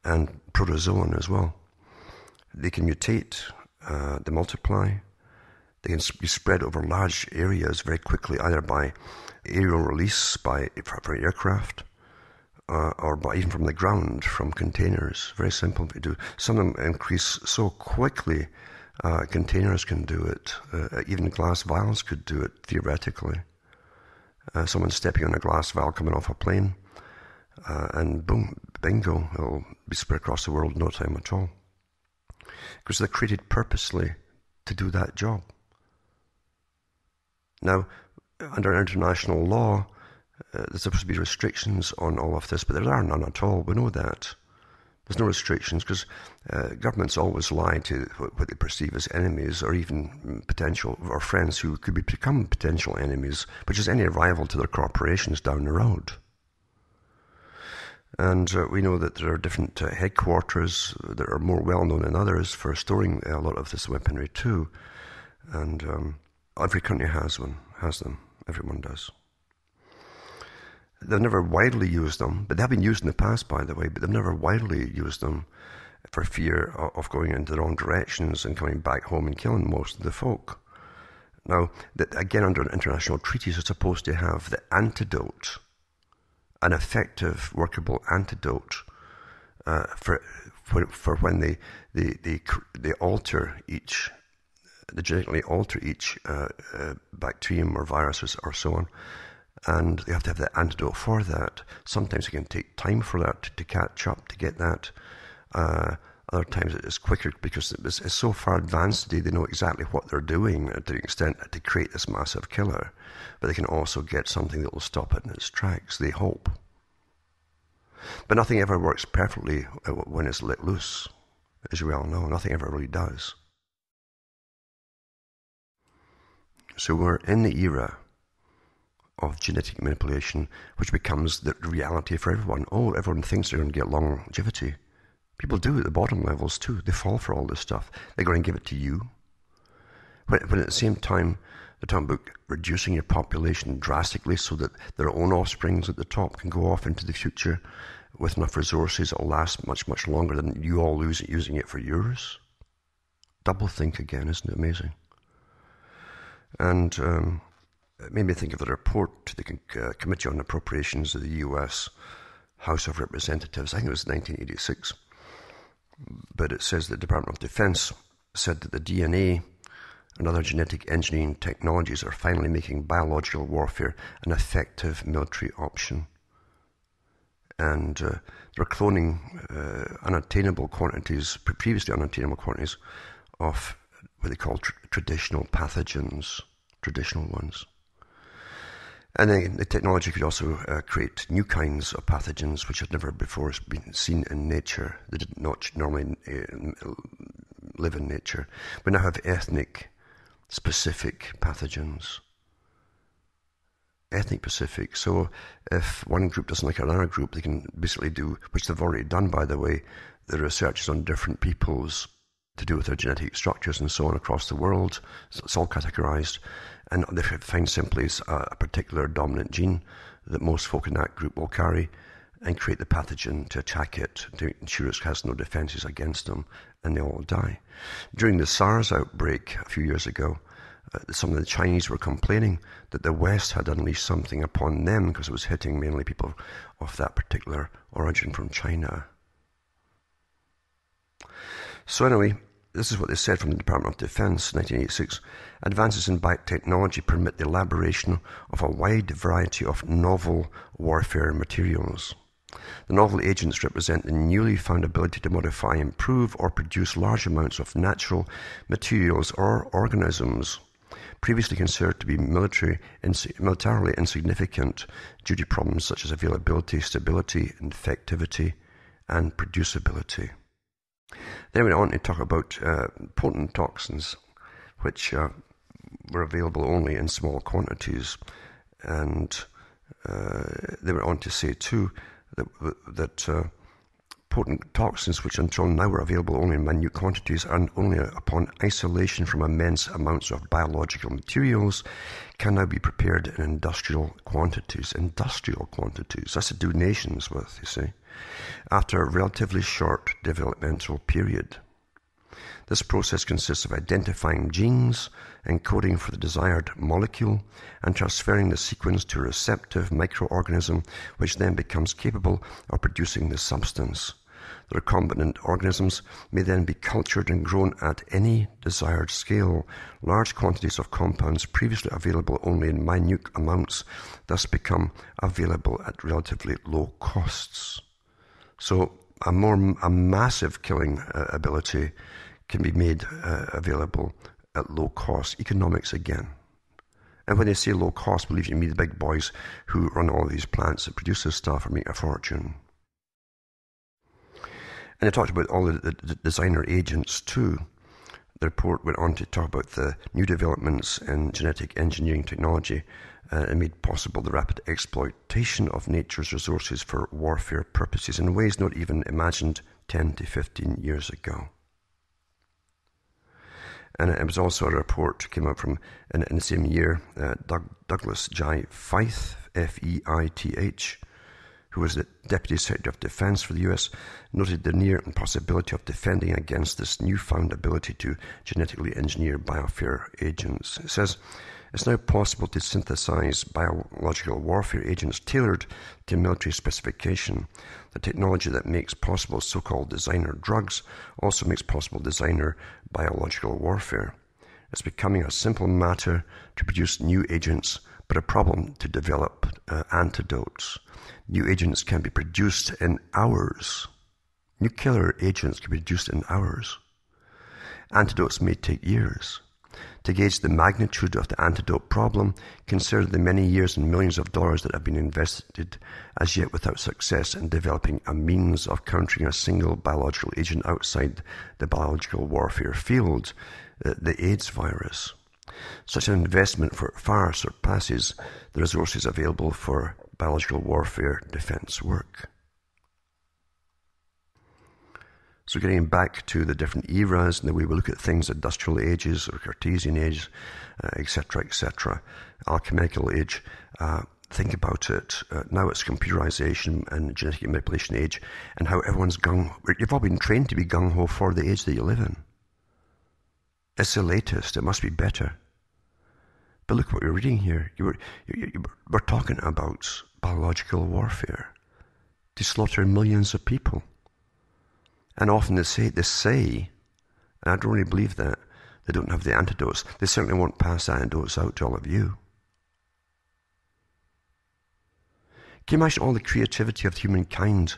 and protozoan as well. They can mutate, they multiply, they can be spread over large areas very quickly, either by aerial release for aircraft, or by even from the ground, from containers. Very simple to do. Some of them increase so quickly, containers can do it, even glass vials could do it, theoretically. Someone stepping on a glass vial coming off a plane, and boom, bingo, it'll be spread across the world in no time at all. Because they're created purposely to do that job. Now, under international law, there's supposed to be restrictions on all of this, but there are none at all. We know that. There's no restrictions because governments always lie to what they perceive as enemies or even potential or friends who could become potential enemies, which is any rival to their corporations down the road. And we know that there are different headquarters that are more well-known than others for storing a lot of this weaponry too. And every country has them. Everyone does. They've never widely used them, but they have been used in the past, by the way, but they've never widely used them for fear of going into the wrong directions and coming back home and killing most of the folk. Now, again, under international treaties, are supposed to have the antidote, an effective, workable antidote for when they alter each, they genetically alter each bacterium or virus or so on. And they have to have the antidote for that. Sometimes it can take time for that to catch up, to get that. Other times it's quicker because it's so far advanced today, they know exactly what they're doing to the extent to create this massive killer. But they can also get something that will stop it in its tracks, they hope. But nothing ever works perfectly when it's let loose, as you well know. Nothing ever really does. So we're in the era of genetic manipulation, which becomes the reality for everyone. Oh, everyone thinks they're going to get longevity. People do at the bottom levels too. They fall for all this stuff. They're going to give it to you. When at the same time, they're talking about reducing your population drastically so that their own offsprings at the top can go off into the future with enough resources that will last much, much longer than you all using it for yours. Double think again, isn't it amazing? And It made me think of the report to the Committee on Appropriations of the U.S. House of Representatives. I think it was 1986. But it says the Department of Defense said that the DNA and other genetic engineering technologies are finally making biological warfare an effective military option. And they're cloning unattainable quantities, previously unattainable quantities, of what they call traditional pathogens, traditional ones. And then the technology could also create new kinds of pathogens which had never before been seen in nature. They did not normally live in nature. We now have ethnic specific pathogens. Ethnic specific. So if one group doesn't like another group, they can basically do, which they've already done by the way, the research on different peoples to do with their genetic structures and so on across the world. So it's all categorized. And they find simply a particular dominant gene that most folk in that group will carry and create the pathogen to attack it, to ensure it has no defenses against them, and they all die. During the SARS outbreak a few years ago, some of the Chinese were complaining that the West had unleashed something upon them because it was hitting mainly people of that particular origin from China. So anyway, this is what they said from the Department of Defense, 1986. Advances in biotechnology permit the elaboration of a wide variety of novel warfare materials. The novel agents represent the newly found ability to modify, improve, or produce large amounts of natural materials or organisms previously considered to be militarily insignificant due to problems such as availability, stability, infectivity, and producibility. Then we went on to talk about potent toxins, which were available only in small quantities. And they went on to say, too, that potent toxins, which until now were available only in minute quantities and only upon isolation from immense amounts of biological materials, can now be prepared in industrial quantities. Industrial quantities. That's to do nations with, you see, after a relatively short developmental period. This process consists of identifying genes, encoding for the desired molecule, and transferring the sequence to a receptive microorganism, which then becomes capable of producing the substance. The recombinant organisms may then be cultured and grown at any desired scale. Large quantities of compounds previously available only in minute amounts thus become available at relatively low costs. So a massive killing ability can be made available at low cost. Economics again. And when they say low cost, believe you me, the big boys who run all of these plants that produce this stuff are making a fortune. And they talked about all the designer agents too. The report went on to talk about the new developments in genetic engineering technology and made possible the rapid exploitation of nature's resources for warfare purposes in ways not even imagined 10 to 15 years ago. And it was also a report came out from, in the same year, Douglas J. Feith, F-E-I-T-H, who was the Deputy Secretary of Defense for the U.S., noted the near impossibility of defending against this newfound ability to genetically engineer biofare agents. It says, it's now possible to synthesize biological warfare agents tailored to military specification. The technology that makes possible so-called designer drugs also makes possible designer biological warfare. It's becoming a simple matter to produce new agents, but a problem to develop antidotes. New agents can be produced in hours. New killer agents can be produced in hours. Antidotes may take years. To gauge the magnitude of the antidote problem, consider the many years and millions of dollars that have been invested, as yet without success, in developing a means of countering a single biological agent outside the biological warfare field, the AIDS virus. Such an investment far surpasses the resources available for biological warfare defense work. So getting back to the different eras and the way we look at things, industrial ages or Cartesian age, etc., alchemical age, think about it. Now it's computerization and genetic manipulation age, and how everyone's you've all been trained to be gung-ho for the age that you live in. It's the latest. It must be better. But look what we're reading here. We're talking about biological warfare to slaughter millions of people. And often they say, and I don't really believe that, they don't have the antidotes. They certainly won't pass the antidotes out to all of you. Can you imagine all the creativity of humankind?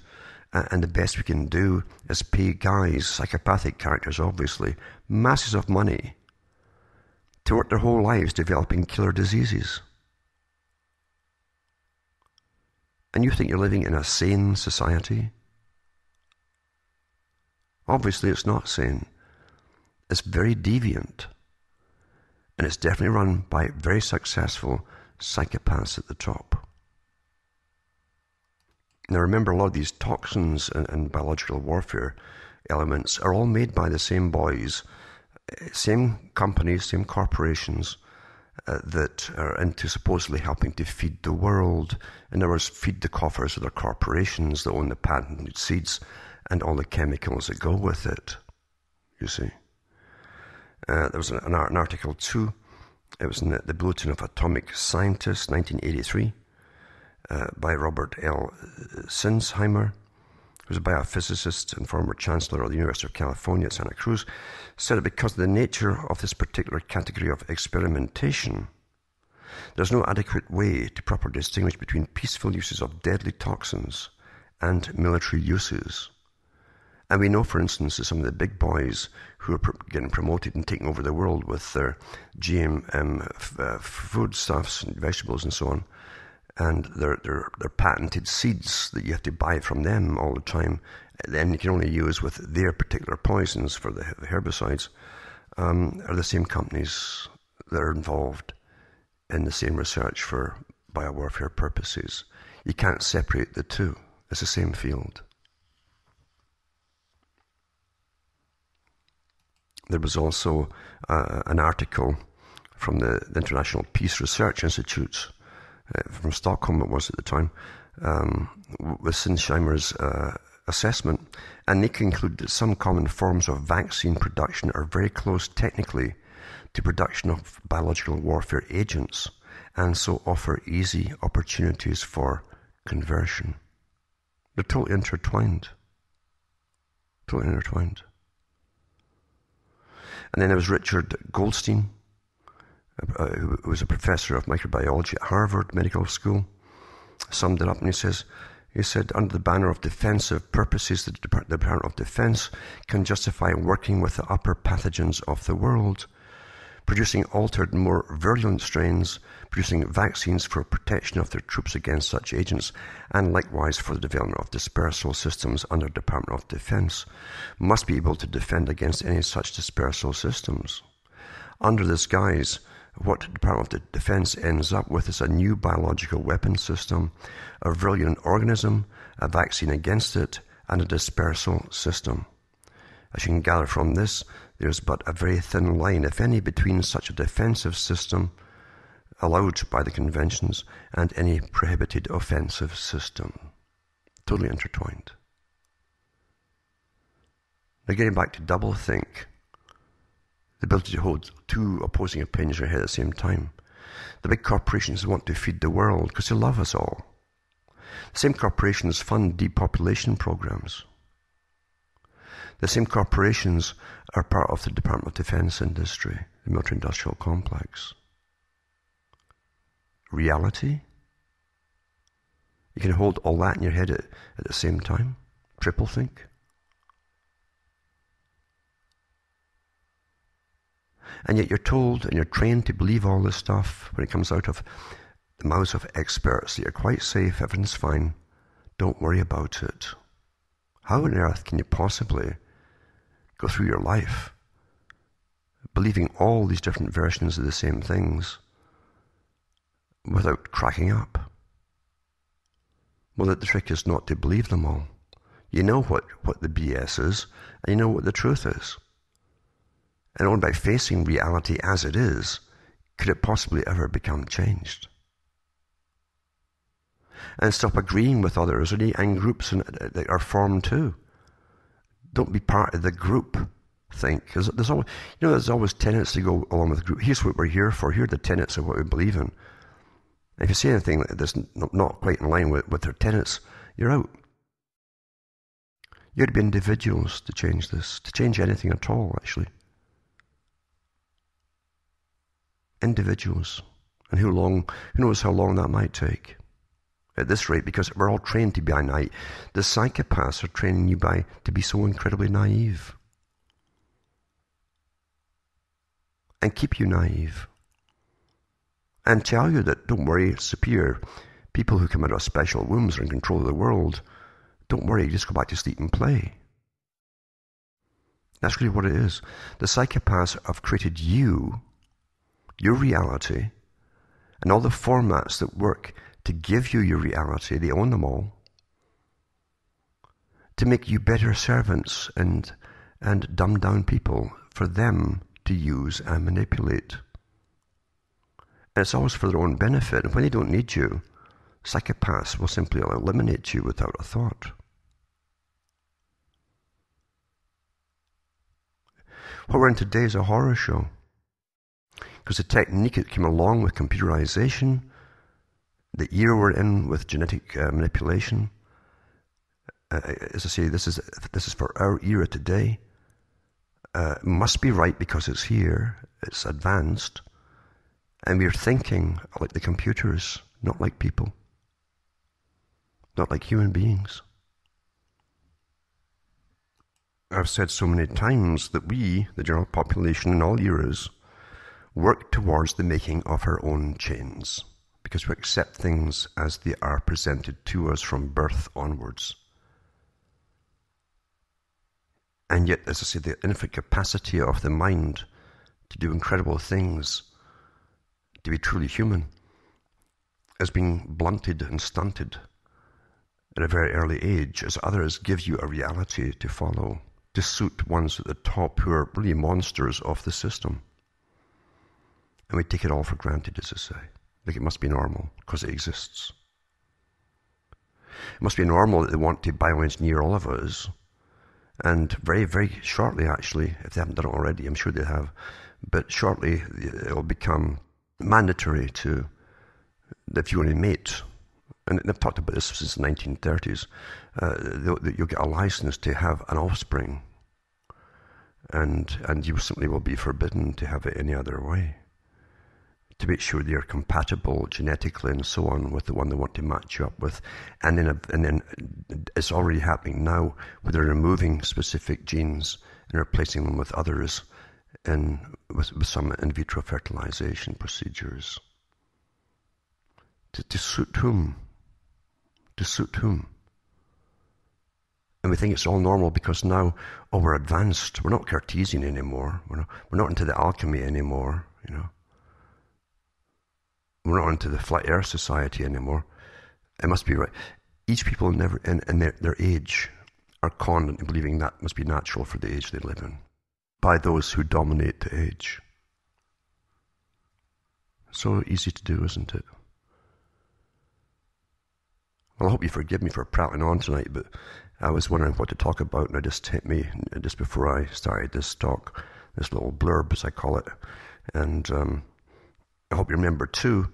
And the best we can do is pay guys, psychopathic characters obviously, masses of money to work their whole lives developing killer diseases. And you think you're living in a sane society? Obviously it's not sane. It's very deviant. And it's definitely run by very successful psychopaths at the top. Now remember, a lot of these toxins and biological warfare elements are all made by the same boys, same companies, same corporations that are into supposedly helping to feed the world. In other words, feed the coffers of the corporations that own the patented seeds and all the chemicals that go with it, you see. There was an article too. It was in the Bulletin of Atomic Scientists, 1983. By Robert L. Sinsheimer, who's a biophysicist and former chancellor of the University of California at Santa Cruz, said that because of the nature of this particular category of experimentation, there's no adequate way to properly distinguish between peaceful uses of deadly toxins and military uses. And we know, for instance, that some of the big boys who are getting promoted and taking over the world with their GM foodstuffs and vegetables and so on, and their patented seeds that you have to buy from them all the time, then you can only use with their particular poisons for the herbicides, are the same companies that are involved in the same research for biowarfare purposes. You can't separate the two. It's the same field. There was also an article from the International Peace Research Institute, from Stockholm it was at the time, with Sinsheimer's assessment, and they concluded that some common forms of vaccine production are very close technically to production of biological warfare agents, and so offer easy opportunities for conversion. They're totally intertwined. Totally intertwined. And then there was Richard Goldstein, who was a professor of microbiology at Harvard Medical School, summed it up, and he said, under the banner of defensive purposes, the Department of Defense can justify working with the upper pathogens of the world, producing altered, more virulent strains, producing vaccines for protection of their troops against such agents, and likewise for the development of dispersal systems under Department of Defense, must be able to defend against any such dispersal systems. Under this guise, what the Department of Defense ends up with is a new biological weapon system, a virulent organism, a vaccine against it, and a dispersal system. As you can gather from this, there's but a very thin line, if any, between such a defensive system allowed by the conventions and any prohibited offensive system. Totally intertwined. Now getting back to doublethink, the ability to hold two opposing opinions in your head at the same time. The big corporations want to feed the world because they love us all. The same corporations fund depopulation programs. The same corporations are part of the Department of Defense industry, the military-industrial complex. Reality? You can hold all that in your head at the same time? Triple think? And yet you're told and you're trained to believe all this stuff when it comes out of the mouths of experts that you're quite safe, everything's fine, don't worry about it. How on earth can you possibly go through your life believing all these different versions of the same things without cracking up? Well, the trick is not to believe them all. You know what the BS is, and you know what the truth is. And only by facing reality as it is could it possibly ever become changed. And stop agreeing with others, and groups that are formed too. Don't be part of the group think. Because there's always tenets to go along with the group. Here's what we're here for. Here are the tenets of what we believe in. And if you say anything that's not quite in line with their tenets, you're out. You had to be individuals to change this, to change anything at all, actually. Individuals. And who knows how long that might take. At this rate, because we're all trained to be naive. The psychopaths are training you to be so incredibly naive. And keep you naive. And tell you that, don't worry, superior people who come out of special wombs are in control of the world. Don't worry, just go back to sleep and play. That's really what it is. The psychopaths have created you, your reality, and all the formats that work to give you your reality. They own them all. To make you better servants and dumb down people for them to use and manipulate. And it's always for their own benefit. And when they don't need you, psychopaths will simply eliminate you without a thought. What we're in today is a horror show. Because the technique that came along with computerization, the era we're in with genetic manipulation, as I say, this is for our era today. Must be right because it's here, it's advanced, and we're thinking like the computers, not like people, not like human beings. I've said so many times that we, the general population in all eras, work towards the making of our own chains, because we accept things as they are presented to us from birth onwards. And yet, as I say, the infinite capacity of the mind to do incredible things, to be truly human, has been blunted and stunted at a very early age, as others give you a reality to follow, to suit ones at the top who are really monsters of the system. And we take it all for granted, as I say. Like it must be normal, because it exists. It must be normal that they want to bioengineer all of us. And very, very shortly, actually, if they haven't done it already, I'm sure they have, but shortly it will become mandatory that if you want to mate, and they've talked about this since the 1930s, you'll get a license to have an offspring, and you simply will be forbidden to have it any other way, to make sure they are compatible genetically and so on with the one they want to match you up with. And then it's already happening now, where they're removing specific genes and replacing them with others with some in vitro fertilization procedures. To suit whom? To suit whom? And we think it's all normal because now, we're advanced. We're not Cartesian anymore. We're not into the alchemy anymore, We're not into the flat earth society anymore. It must be right. Each people in their age are conned into believing that must be natural for the age they live in, by those who dominate the age. So easy to do, isn't it? Well, I hope you forgive me for prattling on tonight, but I was wondering what to talk about, and it just hit me just before I started this talk, this little blurb, as I call it. And I hope you remember, too,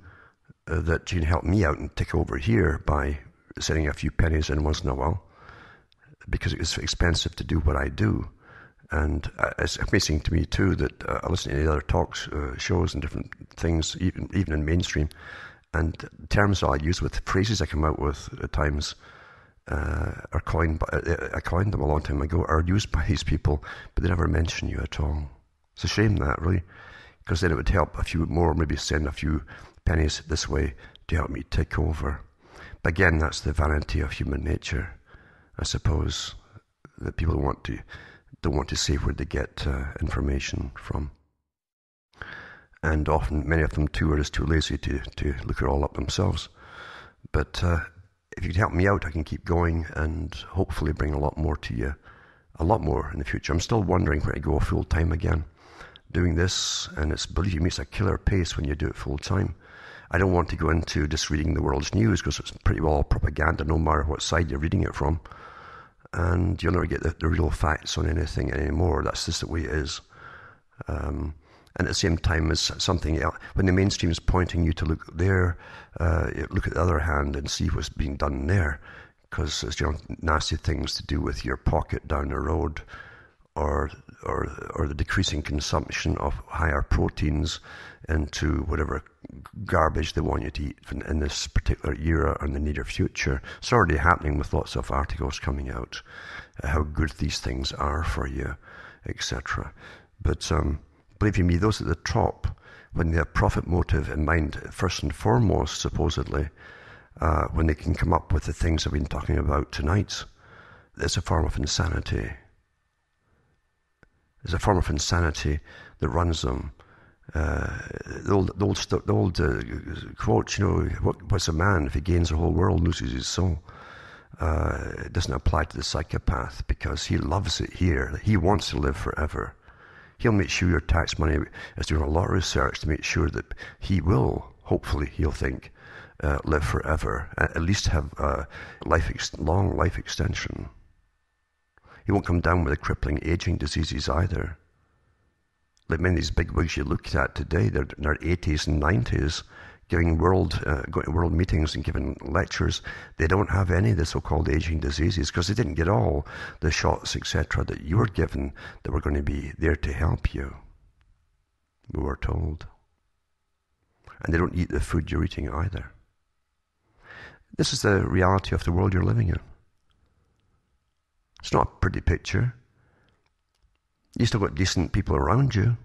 that you can help me out and take over here by sending a few pennies in once in a while, because it's expensive to do what I do. And it's amazing to me, too, that I listen to the other talks, shows and different things, even in mainstream, and terms I use with phrases I come out with at times are coined, I coined them a long time ago, are used by these people, but they never mention you at all. It's a shame that, really, because then it would help a few more, maybe send a few pennies this way to help me take over. But again, that's the vanity of human nature, I suppose, that people don't want to say where they get information from. And often, many of them too are just too lazy to look it all up themselves. But if you can help me out, I can keep going and hopefully bring a lot more to you, a lot more in the future. I'm still wondering where to go full time again, doing this, and believe me, it's a killer pace when you do it full time. I don't want to go into just reading the world's news, because it's pretty well all propaganda, no matter what side you're reading it from. and you'll never get the real facts on anything anymore. That's just the way it is. And at the same time as something else, when the mainstream is pointing you to look there, look at the other hand and see what's being done there, because it's nasty things to do with your pocket down the road, or the decreasing consumption of higher proteins into whatever garbage they want you to eat in this particular era or in the near future. It's already happening with lots of articles coming out, how good these things are for you, etc. But believe you me, those at the top, when they have profit motive in mind first and foremost, supposedly, when they can come up with the things I've been talking about tonight, it's a form of insanity. It's a form of insanity that runs them. The old quote, what's a man if he gains the whole world, loses his soul? It doesn't apply to the psychopath, because he loves it here. He wants to live forever. He'll make sure your tax money is doing a lot of research to make sure that he will, hopefully, he'll think, live forever, at least have long life extension. He won't come down with the crippling aging diseases either. Like many of these bigwigs you look at today, they're in their 80s and 90s, going to world meetings and giving lectures. They don't have any of the so-called aging diseases, because they didn't get all the shots, etc., that you were given that were going to be there to help you, we were told. And they don't eat the food you're eating either. This is the reality of the world you're living in. It's not a pretty picture. You still got decent people around you.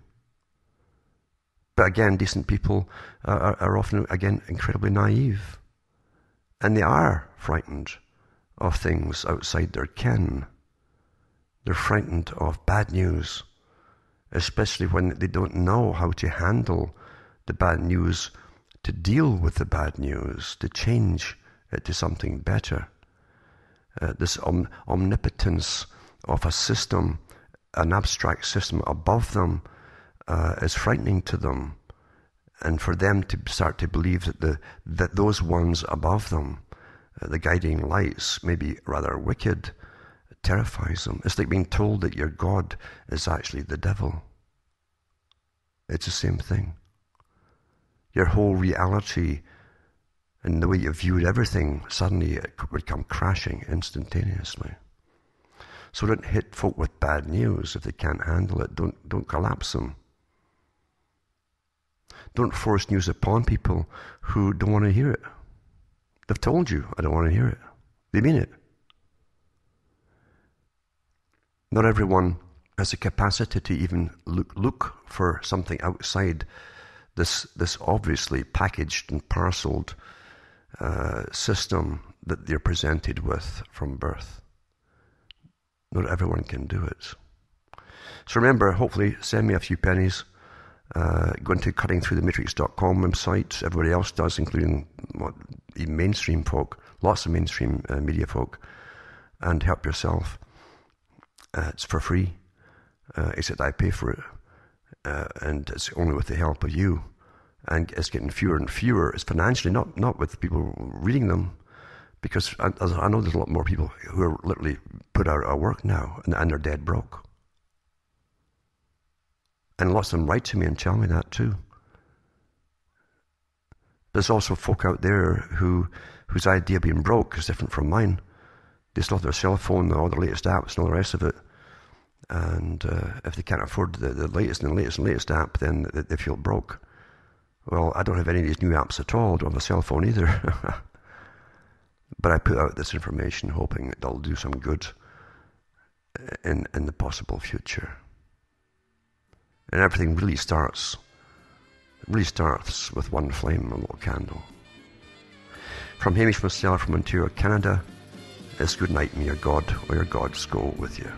But again, decent people are often, again, incredibly naive. And they are frightened of things outside their ken. They're frightened of bad news, especially when they don't know how to handle the bad news, to deal with the bad news, to change it to something better. This omnipotence of a system, an abstract system above them, is frightening to them. And for them to start to believe that those ones above them, the guiding lights, may be rather wicked, terrifies them. It's like being told that your God is actually the devil. It's the same thing. Your whole reality and the way you viewed everything, suddenly it would come crashing instantaneously. So don't hit folk with bad news if they can't handle it. Don't collapse them. Don't force news upon people who don't want to hear it. They've told you, I don't want to hear it. They mean it. Not everyone has the capacity to even look for something outside this obviously packaged and parceled system that they're presented with from birth. Not everyone can do it. So remember, hopefully send me a few pennies. Go into cuttingthroughthematrix.com website. Everybody else does, including even mainstream folk, lots of mainstream media folk, and help yourself. It's for free, except I pay for it, and it's only with the help of you. And it's getting fewer and fewer. It's financially, not with people reading them, because I know there's a lot more people who are literally put out of work now, and they're dead broke. And lots of them write to me and tell me that too. There's also folk out there whose idea of being broke is different from mine. They still have their cell phone, all the latest apps and all the rest of it. And if they can't afford the latest and latest app, then they feel broke. Well, I don't have any of these new apps at all. I don't have a cell phone either. But I put out this information hoping that it'll do some good in the possible future. And everything really starts with one flame, a little candle. From Hamish myself from Ontario, Canada, it's good night, and may your God or your gods go with you.